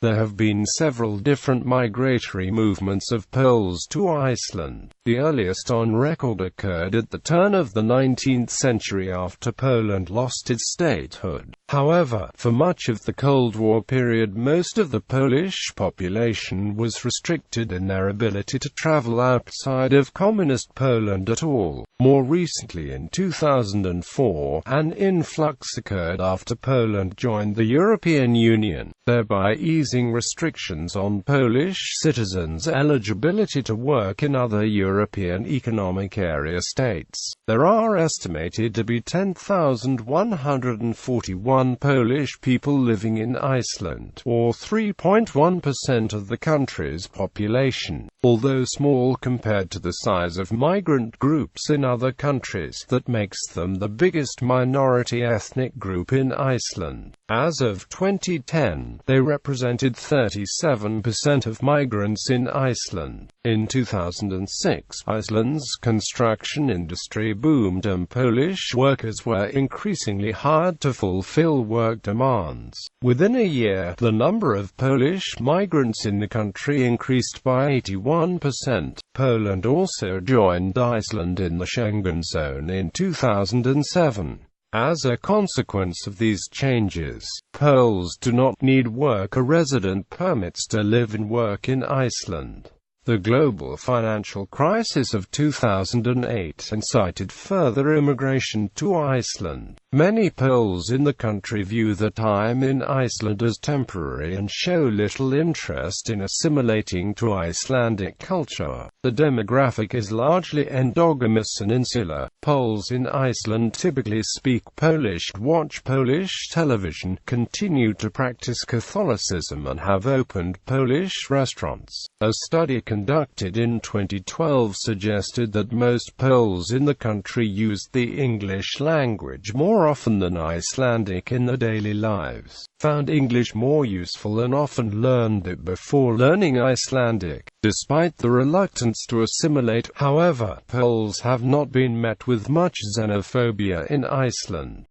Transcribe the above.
There have been several different migratory movements of Poles to Iceland. The earliest on record occurred at the turn of the 19th century after Poland lost its statehood. However, for much of the Cold War period, most of the Polish population was restricted in their ability to travel outside of Communist Poland at all. More recently, in 2004, an influx occurred after Poland joined the European Union, thereby easing restrictions on Polish citizens' eligibility to work in other European Economic Area states. There are estimated to be 10,141 Polish people living in Iceland, or 3.1% of the country's population. Although small compared to the size of migrant groups in other countries, that makes them the biggest minority ethnic group in Iceland. As of 2010, they represented 37% of migrants in Iceland. In 2006, Iceland's construction industry boomed and Polish workers were increasingly hired to fulfill work demands. Within a year, the number of Polish migrants in the country increased by 81%. Poland also joined Iceland in the Schengen zone in 2007. As a consequence of these changes, Poles do not need work or resident permits to live and work in Iceland. The global financial crisis of 2008 incited further immigration to Iceland. Many Poles in the country view their time in Iceland as temporary and show little interest in assimilating to Icelandic culture. The demographic is largely endogamous and insular. Poles in Iceland typically speak Polish, watch Polish television, continue to practice Catholicism, and have opened Polish restaurants. A study conducted in 2012 suggested that most Poles in the country used the English language more often than Icelandic in their daily lives, found English more useful and often learned it before learning Icelandic. Despite the reluctance to assimilate, however, Poles have not been met with much xenophobia in Iceland.